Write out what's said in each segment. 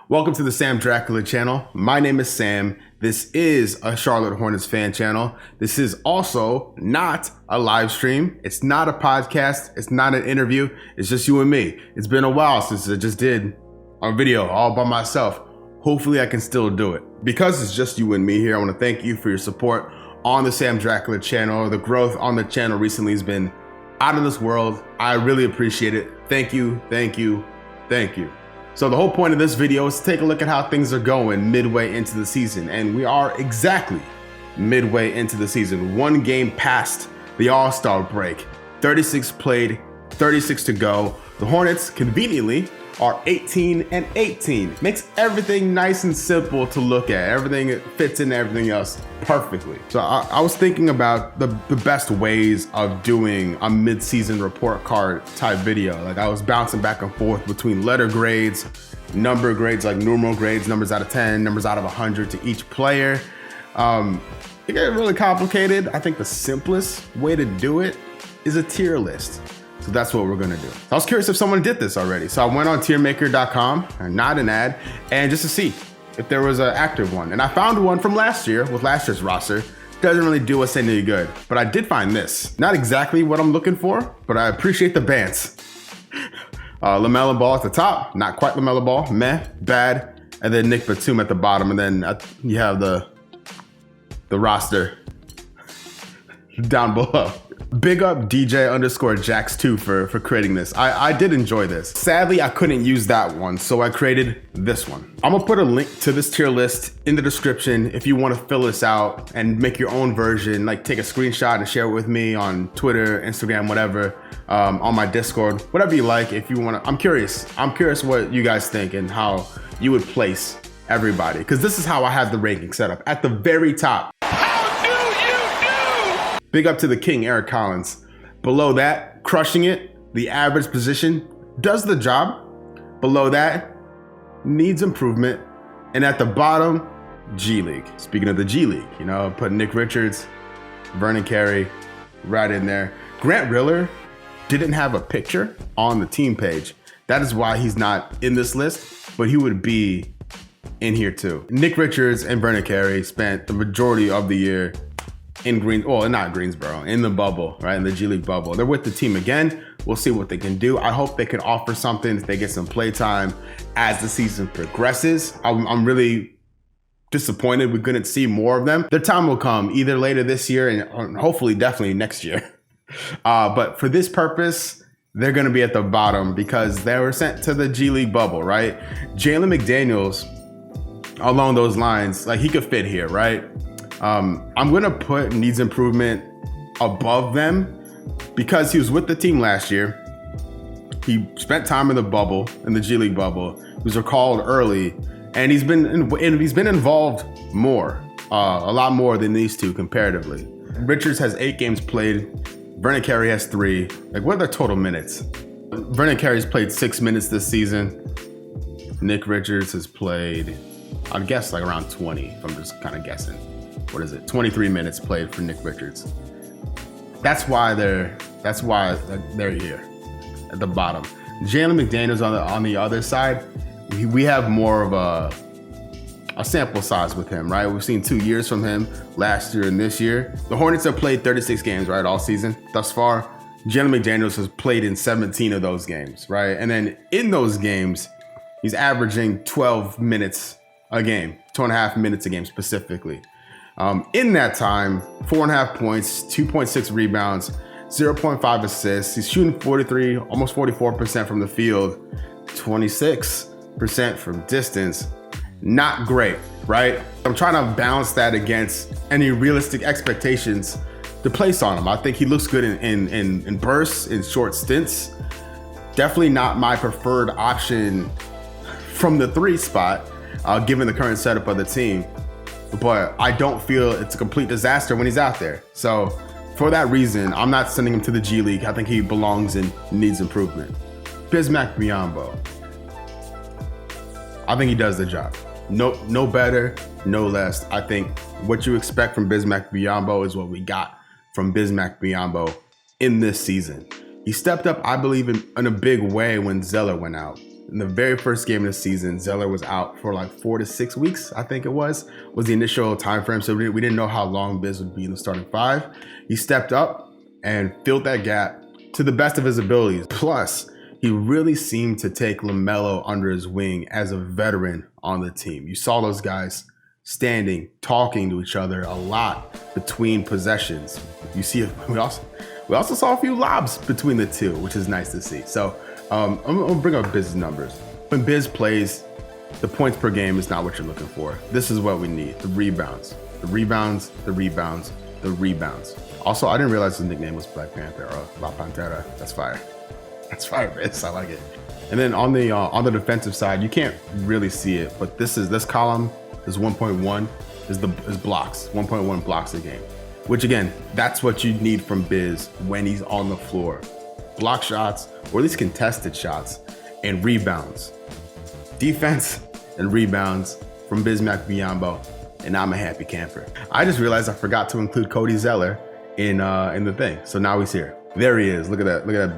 Welcome to the Sam Dracula channel. My name is Sam. This is a Charlotte Hornets fan channel. This is also not a live stream. It's not a podcast. It's not an interview. It's just you and me. It's been a while since I just did a video all by myself. Hopefully I can still do it. Because it's just you and me here, I want to thank you for your support on the Sam Dracula channel. The growth on the channel recently has been out of this world. I really appreciate it. Thank you, thank you, thank you. So the whole point of this video is to take a look at how things are going midway into the season. And we are exactly midway into the season. One game past the All-Star break. 36 played, 36 to go. The Hornets conveniently are 18-18. Makes everything nice and simple to look at. Everything fits into everything else perfectly. So I was thinking about the best ways of doing a mid-season report card type video. Like I was bouncing back and forth between letter grades, number grades, like numeral grades, numbers out of 10, numbers out of 100 to each player. It got really complicated. I think the simplest way to do it is a tier list. So that's what we're gonna do. I was curious if someone did this already. So I went on tiermaker.com, not an ad, and just to see if there was an active one. And I found one from last year with last year's roster. Doesn't really do us any good, but I did find this. Not exactly what I'm looking for, but I appreciate the bands. LaMelo Ball at the top, not quite LaMelo Ball, meh, bad. And then Nick Batum at the bottom, and then you have the roster down below. Big up DJ_Jax2 for creating this. I did enjoy this. Sadly, I couldn't use that one, so I created this one. I'm gonna put a link to this tier list in the description if you wanna fill this out and make your own version, like take a screenshot and share it with me on Twitter, Instagram, whatever, on my Discord, whatever you like. If you wanna, I'm curious what you guys think and how you would place everybody, because this is how I have the ranking set up. At the very top, big up to the king, Eric Collins. Below that, crushing it, the average position, does the job. Below that, needs improvement. And at the bottom, G League. Speaking of the G League, you know, put Nick Richards, Vernon Carey right in there. Grant Riller didn't have a picture on the team page. That is why he's not in this list, but he would be in here too. Nick Richards and Vernon Carey spent the majority of the year in not Greensboro, in the bubble, right? In the G League bubble. They're with the team again. We'll see what they can do. I hope they can offer something if they get some play time as the season progresses. I'm really disappointed we couldn't see more of them. Their time will come either later this year and hopefully definitely next year. But for this purpose, they're gonna be at the bottom because they were sent to the G League bubble, right? Jalen McDaniels, along those lines, like he could fit here, right? I'm gonna put needs improvement above them because he was with the team last year. He spent time in the bubble, in the G League bubble. He was recalled early, and he's been involved more, a lot more than these two comparatively. Richards has 8 games played. Vernon Carey has 3. Like, what are their total minutes? Vernon Carey's played 6 minutes this season. Nick Richards has played, I'd guess like around 20, if I'm just kind of guessing. 23 minutes played for Nick Richards. That's why they're here at the bottom. Jalen McDaniels on the other side, we have more of a sample size with him, right? We've seen 2 years from him, last year and this year. The Hornets have played 36 games, right, all season thus far. Jalen McDaniels has played in 17 of those games, right? And then in those games, he's averaging 12 minutes a game, 2.5 minutes a game specifically. In that time, 4.5 points, 2.6 rebounds, 0.5 assists. He's shooting 43, almost 44% from the field, 26% from distance. Not great, right? I'm trying to balance that against any realistic expectations to place on him. I think he looks good in bursts, in short stints. Definitely not my preferred option from the 3 spot, given the current setup of the team. But I don't feel it's a complete disaster when he's out there. So for that reason, I'm not sending him to the G League. I think he belongs and needs improvement. Bismack Biyombo, I think he does the job. No better, no less. I think what you expect from Bismack Biyombo is what we got from Bismack Biyombo in this season. He stepped up, I believe, in a big way when Zeller went out. In the very first game of the season, Zeller was out for like 4 to 6 weeks, I think it was the initial time frame. So we didn't know how long Biz would be in the starting five. He stepped up and filled that gap to the best of his abilities. Plus, he really seemed to take LaMelo under his wing as a veteran on the team. You saw those guys standing, talking to each other a lot between possessions. You see, we also saw a few lobs between the two, which is nice to see. So I'm gonna bring up Biz's numbers. When Biz plays, the points per game is not what you're looking for. This is what we need: the rebounds, the rebounds, the rebounds, the rebounds. Also, I didn't realize his nickname was Black Panther or La Pantera. That's fire. That's fire, Biz. I like it. And then on the defensive side, you can't really see it, but this column is 1.1 is blocks, 1.1 blocks a game. Which again, that's what you need from Biz when he's on the floor. Block shots, or at least contested shots, and rebounds. Defense and rebounds from Bismack Biyombo, and I'm a happy camper. I just realized I forgot to include Cody Zeller in the thing. So now he's here. There he is. Look at that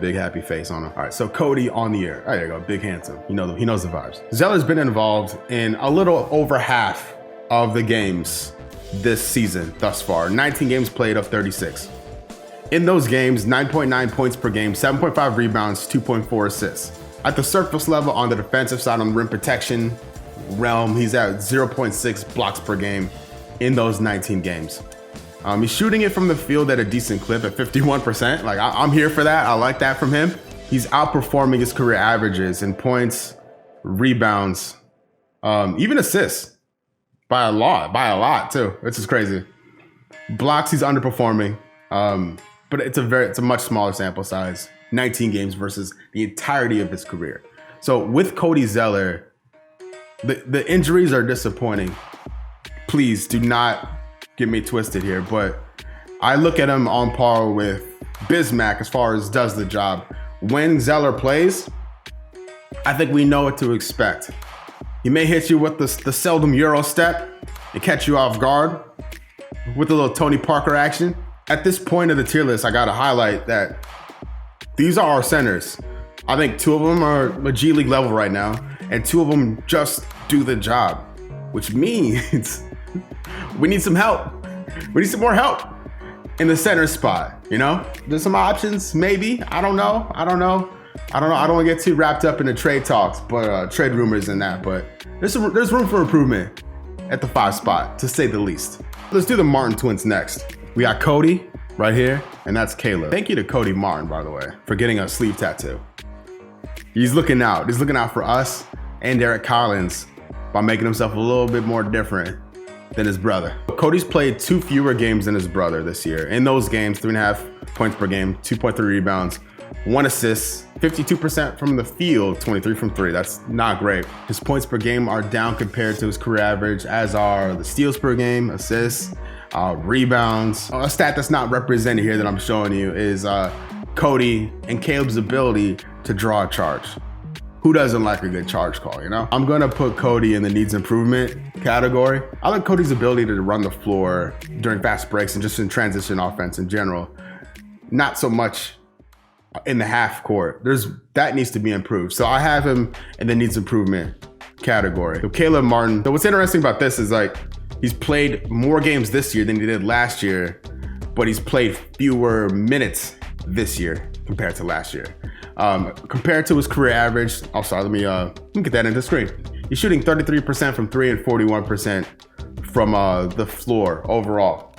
big happy face on him. All right, so Cody on the air. There you go, big handsome. He knows the vibes. Zeller's been involved in a little over half of the games this season thus far. 19 games played of 36. In those games, 9.9 points per game, 7.5 rebounds, 2.4 assists. At the surface level, on the defensive side, on the rim protection realm, he's at 0.6 blocks per game in those 19 games. He's shooting it from the field at a decent clip at 51%. Like, I'm here for that. I like that from him. He's outperforming his career averages in points, rebounds, even assists by a lot too, which is crazy. Blocks, he's underperforming, but it's a much smaller sample size, 19 games versus the entirety of his career. So with Cody Zeller, the injuries are disappointing. Please do not get me twisted here, but I look at him on par with Bismack as far as does the job. When Zeller plays, I think we know what to expect. He may hit you with the seldom Euro step and catch you off guard with a little Tony Parker action. At this point of the tier list, I gotta highlight that these are our centers. I think 2 of them are a G League level right now, and 2 of them just do the job, which means we need some help. We need some more help in the center spot, you know? There's some options, maybe. I don't know. I don't want to get too wrapped up in the trade talks, but trade rumors and that. But there's room for improvement at the 5 spot, to say the least. Let's do the Martin twins next. We got Cody right here, and that's Caleb. Thank you to Cody Martin, by the way, for getting a sleeve tattoo. He's looking out. He's looking out for us and Derek Collins by making himself a little bit more different than his brother. Cody's played 2 fewer games than his brother this year. In those games, 3.5 points per game, 2.3 rebounds, 1 assist, 52% from the field, 23 from 3. That's not great. His points per game are down compared to his career average, as are the steals per game, assists, rebounds. A stat that's not represented here that I'm showing you is Cody and Caleb's ability to draw a charge. Who doesn't like a good charge call, you know? I'm gonna put Cody in the needs improvement category. I like Cody's ability to run the floor during fast breaks and just in transition offense in general. Not so much in the half court. That needs to be improved. So I have him in the needs improvement category. So Caleb Martin, so what's interesting about this is like, he's played more games this year than he did last year, but he's played fewer minutes this year compared to last year. Compared to his career average, let me get that into the screen. He's shooting 33% from 3 and 41% from the floor overall.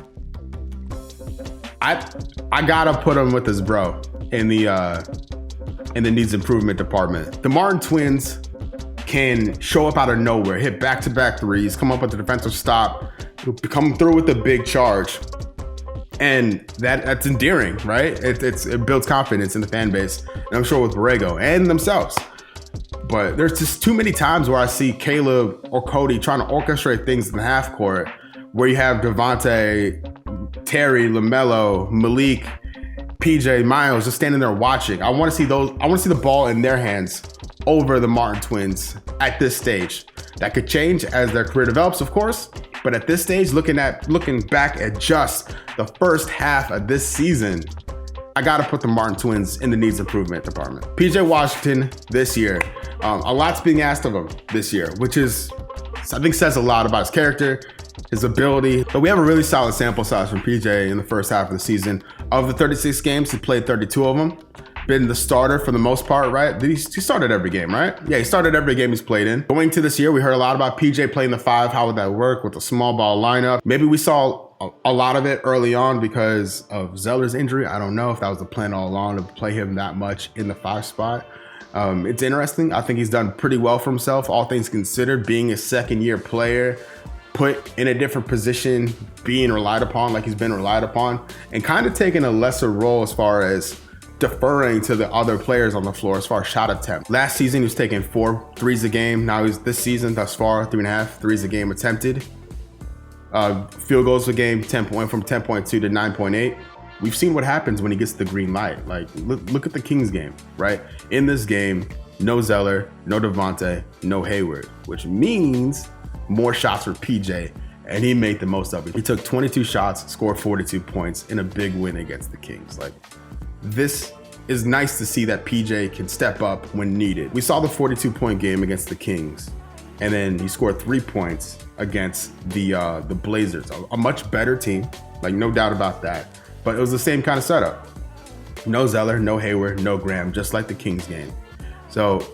I gotta put him with his bro in the needs improvement department. The Martin twins can show up out of nowhere, hit back-to-back threes, come up with a defensive stop, come through with a big charge. And that's endearing, right? It builds confidence in the fan base, and I'm sure with Borrego and themselves. But there's just too many times where I see Caleb or Cody trying to orchestrate things in the half court, where you have Devonte, Terry, LaMelo, Malik, PJ, Miles just standing there watching. I want to see the ball in their hands over the Martin twins at this stage. That could change as their career develops, of course. But at this stage, looking back at just the first half of this season, I got to put the Martin twins in the needs improvement department. PJ Washington this year, a lot's being asked of him this year, which is, I think, says a lot about his character, his ability. But we have a really solid sample size from PJ in the first half of the season. Of the 36 games, he played 32 of them. Been the starter for the most part, right? He started every game, right? Yeah, he started every game he's played in. Going to this year, we heard a lot about PJ playing the 5. How would that work with a small ball lineup? Maybe we saw a lot of it early on because of Zeller's injury. I don't know if that was the plan all along to play him that much in the 5 spot. It's interesting. I think he's done pretty well for himself, all things considered, being a second-year player, put in a different position, being relied upon like he's been relied upon, and kind of taking a lesser role as far as deferring to the other players on the floor as far as shot attempt. Last season, he was taking 4 threes a game. Now he's this season thus far, 3.5 threes a game attempted. Field goals a game, went from 10.2 to 9.8. We've seen what happens when he gets the green light. Like, look at the Kings game, right? In this game, no Zeller, no Devonte, no Hayward, which means more shots for PJ, and he made the most of it. He took 22 shots, scored 42 points in a big win against the Kings. Like, this is nice to see that PJ can step up when needed. We saw the 42-point game against the Kings, and then he scored 3 points against the Blazers, a much better team, like no doubt about that. But it was the same kind of setup. No Zeller, no Hayward, no Graham, just like the Kings game. So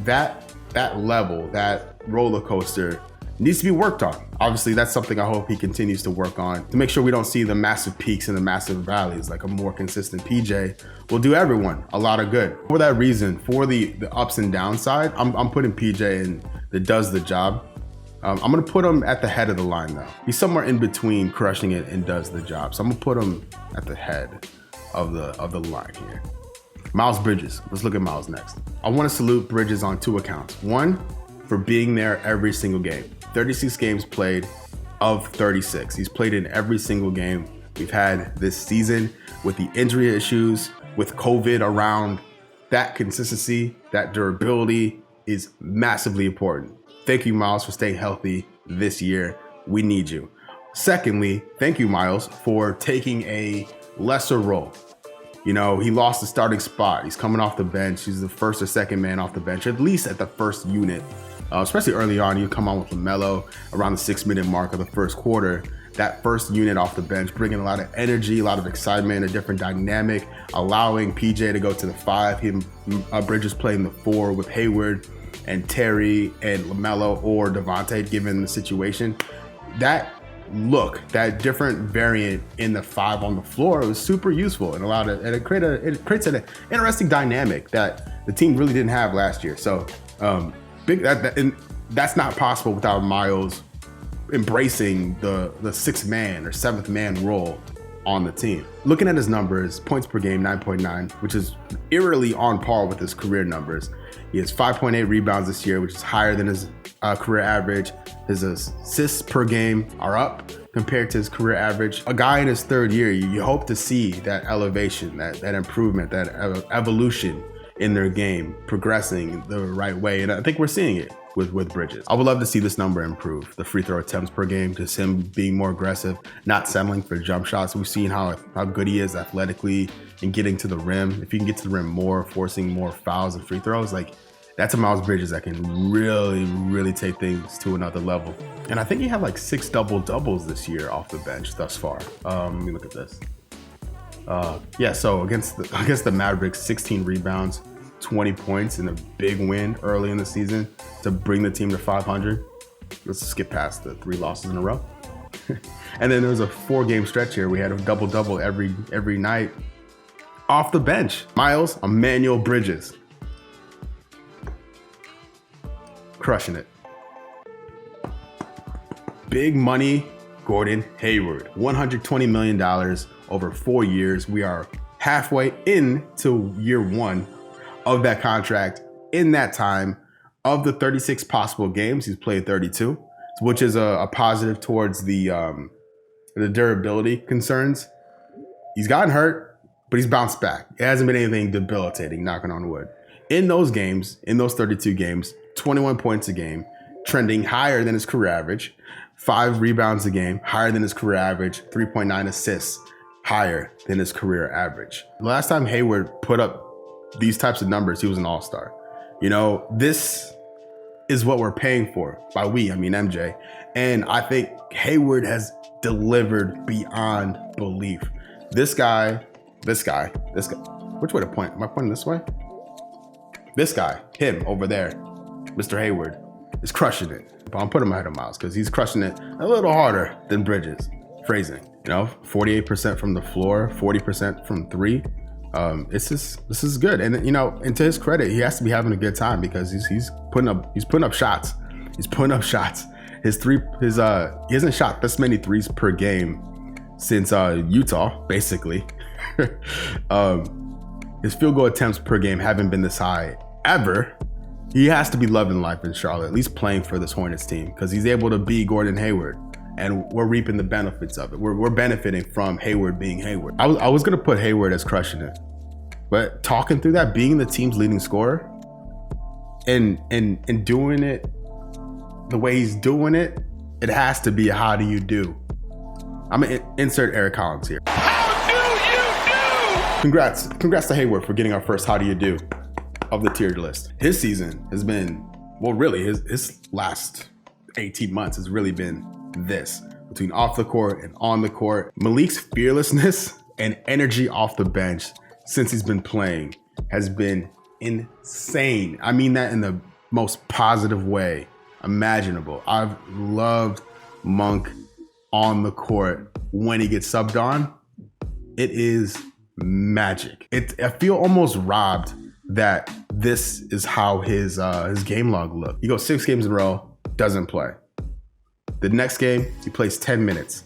that level, that roller coaster needs to be worked on. Obviously, that's something I hope he continues to work on to make sure we don't see the massive peaks and the massive valleys. Like a more consistent PJ will do everyone a lot of good. For that reason, for the ups and downs side, I'm putting PJ in that does the job. I'm gonna put him at the head of the line though. He's somewhere in between crushing it and does the job. So I'm gonna put him at the head of the line here. Miles Bridges. Let's look at Miles next. I want to salute Bridges on 2 accounts. One, for being there every single game. 36 games played of 36. He's played in every single game we've had this season. With the injury issues, with COVID around, that consistency, that durability is massively important. Thank you, Miles, for staying healthy this year. We need you. Secondly, thank you, Miles, for taking a lesser role. You know, he lost the starting spot. He's coming off the bench. He's the first or second man off the bench, at least at the first unit. Especially early on, you come on with LaMelo around the 6-minute mark of the first quarter. That first unit off the bench, bringing a lot of energy, a lot of excitement, a different dynamic, allowing PJ to go to the 5. Bridges playing the 4 with Hayward and Terry and LaMelo or Devonte, given the situation. That look, that different variant in the 5 on the floor was super useful and it creates an interesting dynamic that the team really didn't have last year. So and that's not possible without Miles embracing the 6th man or 7th man role on the team. Looking at his numbers, points per game, 9.9, which is eerily on par with his career numbers. He has 5.8 rebounds this year, which is higher than his career average. His assists per game are up compared to his career average. A guy in his 3rd year, you hope to see that elevation, that improvement, that evolution in their game, progressing the right way. And I think we're seeing it with Bridges. I would love to see this number improve. The free throw attempts per game, just him being more aggressive, not settling for jump shots. We've seen how good he is athletically and getting to the rim. If you can get to the rim more, forcing more fouls and free throws, like that's a Miles Bridges that can really, really take things to another level. And I think he had like 6 double-doubles this year off the bench thus far. Let me look at this. So against the Mavericks, 16 rebounds, 20 points in a big win early in the season to bring the team to 500. Let's skip past the 3 losses in a row. And then there was a 4-game stretch here. We had a double-double every night off the bench. Miles Emmanuel Bridges. Crushing it. Big money, Gordon Hayward. $120 million over 4 years. We are halfway into year 1 of that contract. In that time, of the 36 possible games, he's played 32, which is a positive towards the durability concerns. He's gotten hurt, but he's bounced back. It hasn't been anything debilitating, knocking on wood. In those games, in those 32 games, 21 points a game, trending higher than his career average, 5 rebounds a game, higher than his career average, 3.9 assists, higher than his career average. The last time Hayward put up these types of numbers, he was an all-star. You know, this is what we're paying for. By we, I mean MJ. And I think Hayward has delivered beyond belief. This guy. Which way to point? Am I pointing this way? This guy, him over there, Mr. Hayward, is crushing it. But I'm putting him ahead of Miles because he's crushing it a little harder than Bridges. Phrasing, 48% from the floor, 40% from three. This is good, and and to his credit, he has to be having a good time because he's putting up shots. He's putting up shots. He hasn't shot this many threes per game since Utah, basically. His field goal attempts per game haven't been this high ever. He has to be loving life in Charlotte, at least playing for this Hornets team, because he's able to be Gordon Hayward, and we're reaping the benefits of it. We're benefiting from Hayward being Hayward. I was gonna put Hayward as crushing it, but talking through that, being the team's leading scorer, and doing it the way he's doing it, it has to be a how do you do. I'm gonna insert Eric Collins here. How do you do? Congrats to Hayward for getting our first how do you do of the tiered list. His season has been, well, really his last 18 months has really been this, between off the court and on the court. Malik's fearlessness and energy off the bench since he's been playing has been insane. I mean that in the most positive way imaginable. I've loved Monk on the court when he gets subbed on. It is magic. I feel almost robbed that this is how his game log looked. He goes 6 games in a row, doesn't play. The next game, he plays 10 minutes.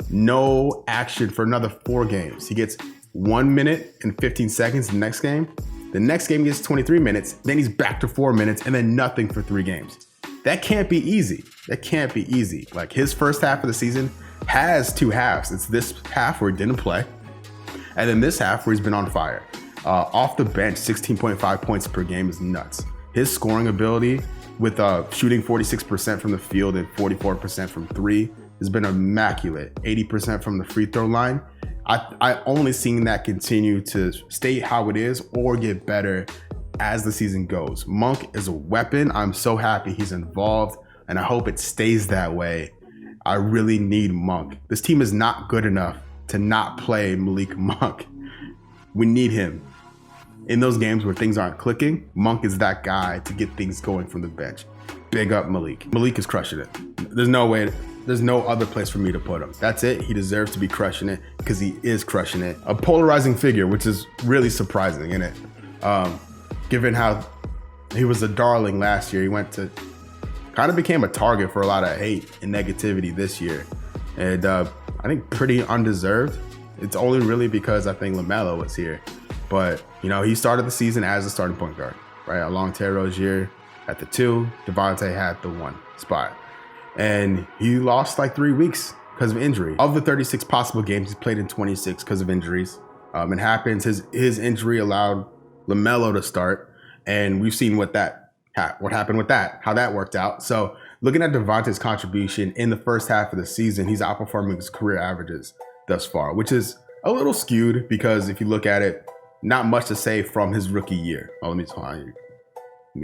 No action for another 4 games. He gets 1 minute and 15 seconds the next game. The next game he gets 23 minutes. Then he's back to 4 minutes and then nothing for 3 games. That can't be easy. That can't be easy. Like, his first half of the season has 2 halves. It's this half where he didn't play, and then this half where he's been on fire. Off the bench, 16.5 points per game is nuts. His scoring ability with shooting 46% from the field and 44% from 3 has been immaculate. 80% from the free throw line. I only seen that continue to stay how it is or get better as the season goes. Monk is a weapon. I'm so happy he's involved, and I hope it stays that way. I really need Monk. This team is not good enough to not play Malik Monk. We need him. In those games where things aren't clicking, Monk is that guy to get things going from the bench. Big up Malik. Malik is crushing it. There's no other place for me to put him. That's it. He deserves to be crushing it because he is crushing it. A polarizing figure, which is really surprising, isn't it? Given how he was a darling last year, he kind of became a target for a lot of hate and negativity this year. And I think pretty undeserved. It's only really because I think LaMelo was here. But, he started the season as a starting point guard, right? Along Terry Rozier at the 2, Devonte had the 1 spot. And he lost like 3 weeks because of injury. Of the 36 possible games, he's played in 26 because of injuries. It happens. His injury allowed LaMelo to start. And we've seen what happened with that, how that worked out. So looking at Devonte's contribution in the first half of the season, he's outperforming his career averages thus far, which is a little skewed because if you look at it, not much to say from his rookie year. Let me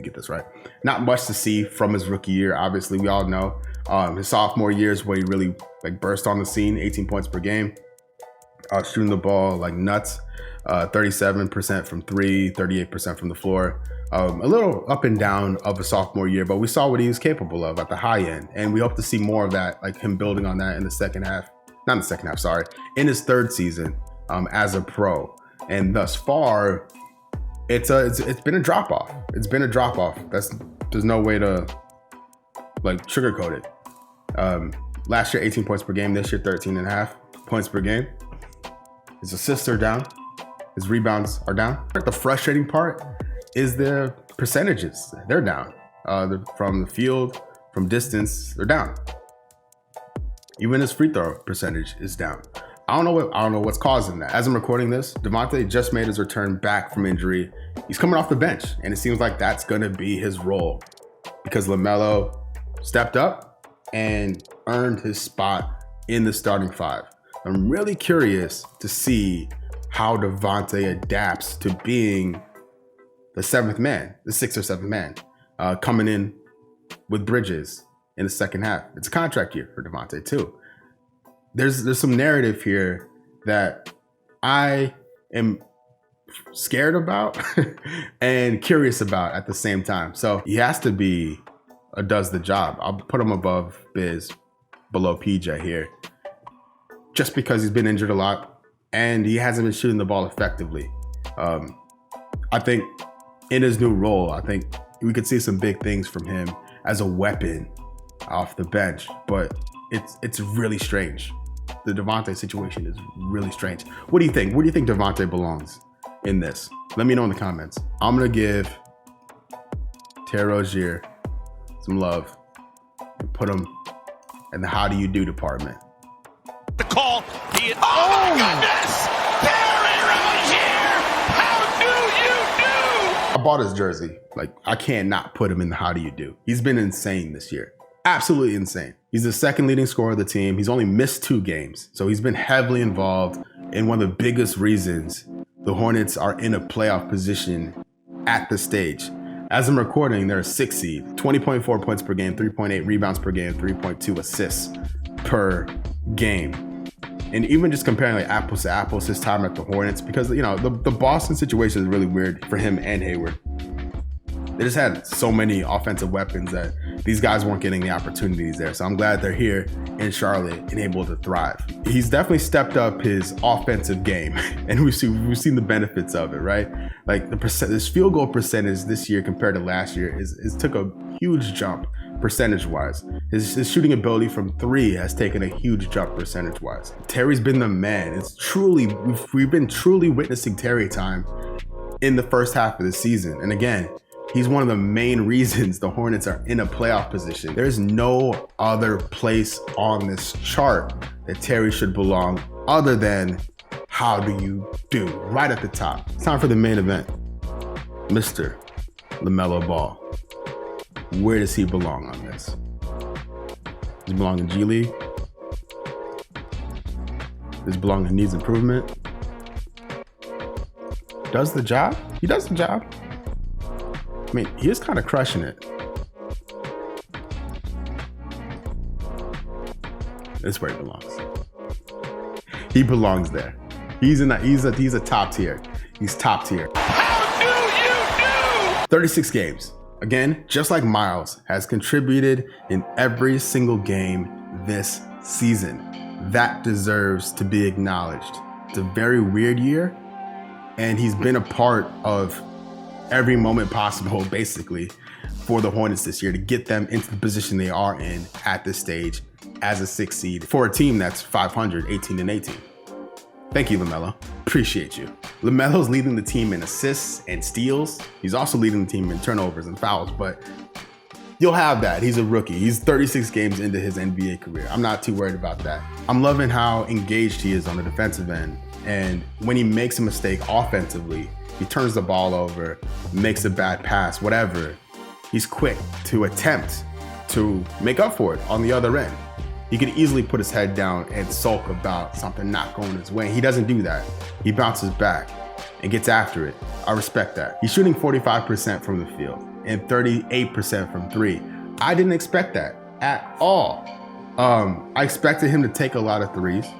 get this right. Not much to see from his rookie year. Obviously, we all know his sophomore year is where he really burst on the scene, 18 points per game, shooting the ball like nuts, 37% from 3, 38% from the floor. A little up and down of a sophomore year, but we saw what he was capable of at the high end, and we hope to see more of that, like him building on that in the second half. Not in the second half, sorry, in his 3rd season as a pro. And thus far, it's been a drop off. It's been a drop off. There's no way to sugarcoat it. Last year, 18 points per game. This year, 13.5 points per game. His assists are down. His rebounds are down. The frustrating part is the percentages. They're down. From the field, from distance, they're down. Even his free throw percentage is down. I don't know what's causing that. As I'm recording this, Devonte just made his return back from injury. He's coming off the bench, and it seems like that's going to be his role because LaMelo stepped up and earned his spot in the starting 5. I'm really curious to see how Devonte adapts to being the 7th man, the 6th or 7th man, coming in with Bridges in the second half. It's a contract year for Devonte too. There's some narrative here that I am scared about and curious about at the same time. So he has to be does the job. I'll put him above Biz, below PJ here, just because he's been injured a lot and he hasn't been shooting the ball effectively. I think in his new role, I think we could see some big things from him as a weapon off the bench, but it's really strange. The Devonte situation is really strange. What do you think? Where do you think Devonte belongs in this? Let me know in the comments. I'm gonna give Terry Rozier some love and put him in the how do you do department. The call. Oh my goodness! Terry Rozier! How do you do? I bought his jersey. Like, I can't not put him in the how do you do. He's been insane this year. Absolutely insane. He's the 2nd leading scorer of the team. He's only missed 2 games. So he's been heavily involved in one of the biggest reasons the Hornets are in a playoff position at this stage. As I'm recording, they're a 6th seed, 20.4 points per game, 3.8 rebounds per game, 3.2 assists per game. And even just comparing like apples to apples his time at the Hornets, because the Boston situation is really weird for him and Hayward. They just had so many offensive weapons that these guys weren't getting the opportunities there. So I'm glad they're here in Charlotte and able to thrive. He's definitely stepped up his offensive game, and we've seen the benefits of it, right? Like his field goal percentage this year compared to last year is took a huge jump percentage-wise. His shooting ability from 3 has taken a huge jump percentage-wise. Terry's been the man. We've been truly witnessing Terry time in the first half of the season. And again, he's one of the main reasons the Hornets are in a playoff position. There's no other place on this chart that Terry should belong other than how do you do, right at the top. It's time for the main event. Mr. LaMelo Ball. Where does he belong on this? Does he belong in G League? Does he belong in needs improvement? Does the job? He does the job. I mean, he is kind of crushing it. This is where he belongs. He belongs there. He's a top tier. He's top tier. How do you do? 36 games. Again, just like Miles, has contributed in every single game this season. That deserves to be acknowledged. It's a very weird year, and he's been a part of every moment possible, basically, for the Hornets this year to get them into the position they are in at this stage as a 6th seed for a team that's 500, 18-18. Thank you, LaMelo. Appreciate you. LaMelo's leading the team in assists and steals. He's also leading the team in turnovers and fouls, but you'll have that. He's a rookie. He's 36 games into his NBA career. I'm not too worried about that. I'm loving how engaged he is on the defensive end. And when he makes a mistake offensively, he turns the ball over, makes a bad pass, whatever. He's quick to attempt to make up for it on the other end. He could easily put his head down and sulk about something not going his way. He doesn't do that. He bounces back and gets after it. I respect that. He's shooting 45% from the field and 38% from 3. I didn't expect that at all. I expected him to take a lot of 3s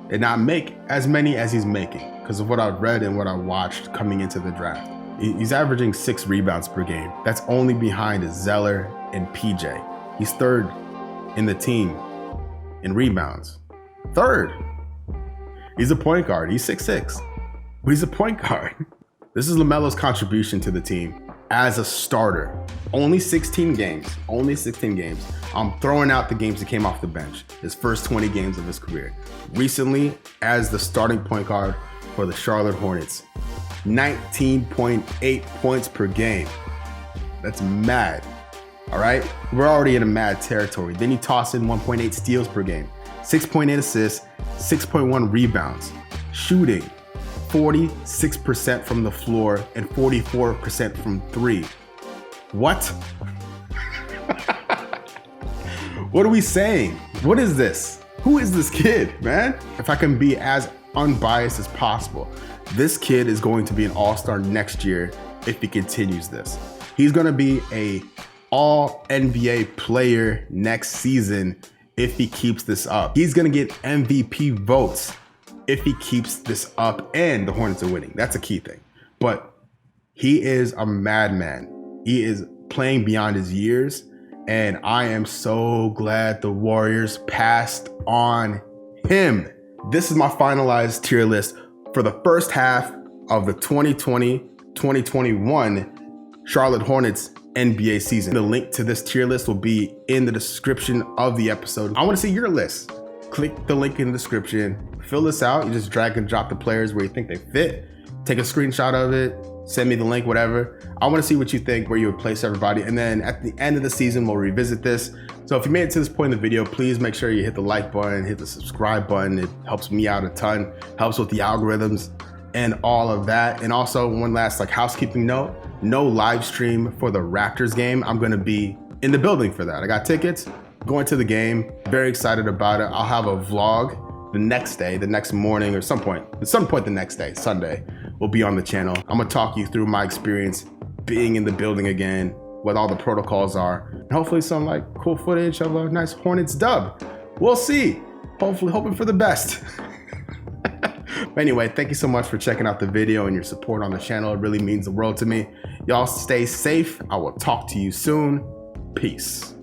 and not make as many as he's making because of what I've read and what I watched coming into the draft. He's averaging 6 rebounds per game. That's only behind Zeller and PJ. He's 3rd in the team in rebounds. 3rd. He's a point guard. He's 6'6", but he's a point guard. This is LaMelo's contribution to the team as a starter. Only 16 games. Only 16 games. I'm throwing out the games that came off the bench. His first 20 games of his career. Recently, as the starting point guard for the Charlotte Hornets, 19.8 points per game. That's mad. All right, we're already in a mad territory. Then you toss in 1.8 steals per game, 6.8 assists, 6.1 rebounds, shooting 46% from the floor and 44% from 3. What? What are we saying? What is this? Who is this kid, man? If I can be as unbiased as possible, this kid is going to be an all-star next year if he continues this. He's going to be a all-NBA player next season if he keeps this up. He's going to get MVP votes if he keeps this up and the Hornets are winning. That's a key thing. But he is a madman. He is playing beyond his years, and I am so glad the Warriors passed on him. This is my finalized tier list for the first half of the 2020-2021 Charlotte Hornets NBA season. The link to this tier list will be in the description of the episode. I want to see your list. Click the link in the description, fill this out. You just drag and drop the players where you think they fit, take a screenshot of it, send me the link, whatever. I want to see what you think, where you would place everybody. And then at the end of the season, we'll revisit this. So if you made it to this point in the video, please make sure you hit the like button, hit the subscribe button. It helps me out a ton, helps with the algorithms and all of that. And also one last housekeeping note, no live stream for the Raptors game. I'm gonna be in the building for that. I got tickets, going to the game, very excited about it. I'll have a vlog the next day, the next morning, or at some point the next day, Sunday, will be on the channel. I'm gonna talk you through my experience being in the building again, what all the protocols are, and hopefully some cool footage of a nice Hornets dub. We'll see. Hopefully, hoping for the best. But anyway, thank you so much for checking out the video and your support on the channel. It really means the world to me. Y'all stay safe. I will talk to you soon. Peace.